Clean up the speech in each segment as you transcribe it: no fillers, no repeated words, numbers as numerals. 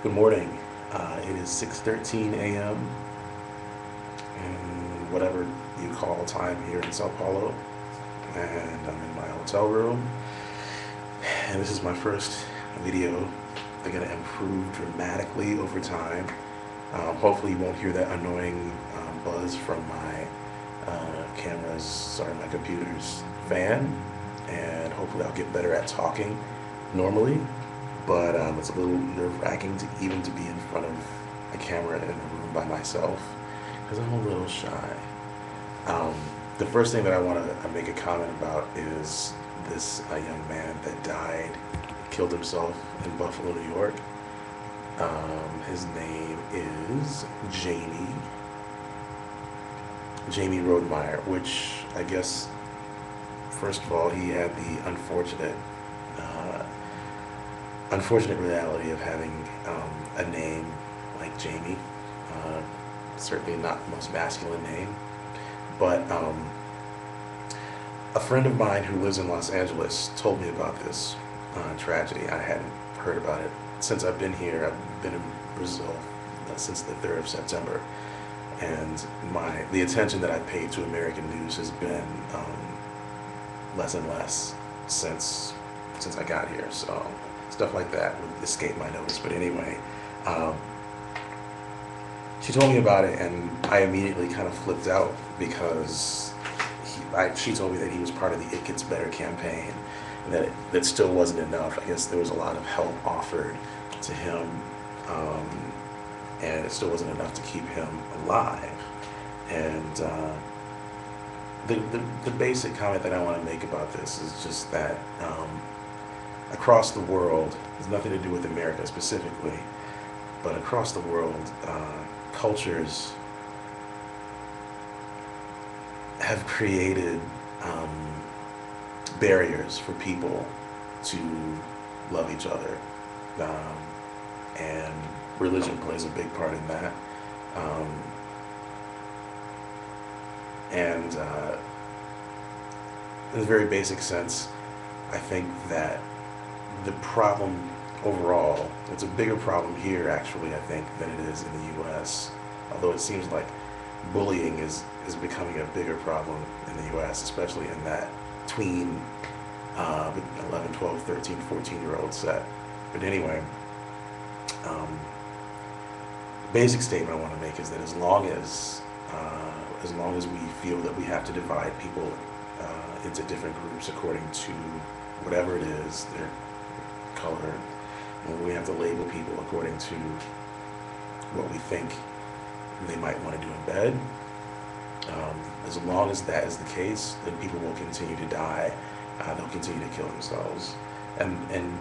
Good morning. It is 6:13 a.m. in whatever you call time here in Sao Paulo, and I'm in my hotel room. And this is my first video. They're gonna improve dramatically over time. Hopefully, you won't hear that annoying buzz from my my computer's fan, and hopefully, I'll get better at talking normally. But it's a little nerve-wracking to even to be in front of a camera in a room by myself because I'm a little shy. Um, the first thing that I want to make a comment about is this young man that died, killed himself in Buffalo, New York. His name is Jamey Rodemeyer, which I guess, first of all, he had the uh, unfortunate reality of having a name like Jamie. Uh, Certainly not the most masculine name, but a friend of mine who lives in Los Angeles told me about this tragedy. I hadn't heard about it since I've been here. I've been in Brazil since the 3rd of September, and the attention that I paid to American news has been less and less since I got here. So stuff like that would escape my notice. But anyway, um, she told me about it, and I immediately kind of flipped out because she told me that he was part of the It Gets Better campaign, and that still wasn't enough. I guess there was a lot of help offered to him, um, and it still wasn't enough to keep him alive. And the basic comment that I want to make about this is just that across the world, it's nothing to do with America specifically, but across the world, cultures have created barriers for people to love each other, um, and religion plays a big part in that. Um, and In a very basic sense, I think that the problem overall, it's a bigger problem here actually, I think, than it is in the US. Although it seems like bullying is becoming a bigger problem in the US, especially in that tween 11, 12, 13, 14-year-old set. But anyway, um, basic statement I want to make is that as long as we feel that we have to divide people into different groups according to whatever it is, their color, and we have to label people according to what we think they might want to do in bed. As long as that is the case, then people will continue to die. They'll continue to kill themselves, and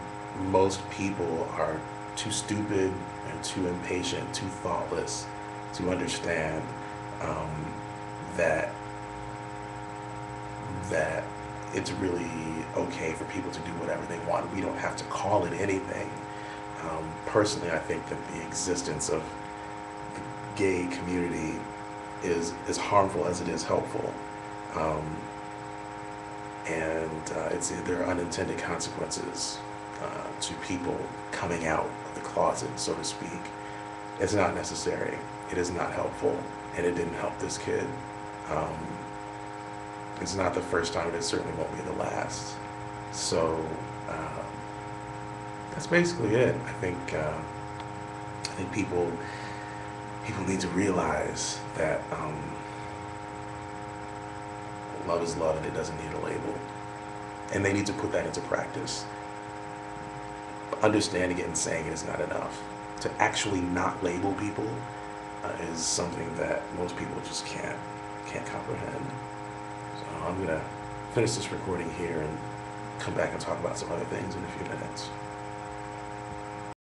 most people are too stupid and too impatient, too thoughtless to understand um, that that it's really okay for people to do whatever they want. We don't have to call it anything. Personally, I think that the existence of the gay community is as harmful as it is helpful. Um, there are unintended consequences to people coming out of the closet, so to speak. It's not necessary. It is not helpful, and it didn't help this kid. Um, it's not the first time, and it certainly won't be the last. So that's basically it. I think people need to realize that love is love, and it doesn't need a label, and they need to put that into practice. Understanding it and saying it is not enough. To actually not label people is something that most people just can't comprehend. So I'm gonna finish this recording here and come back and talk about some other things in a few minutes.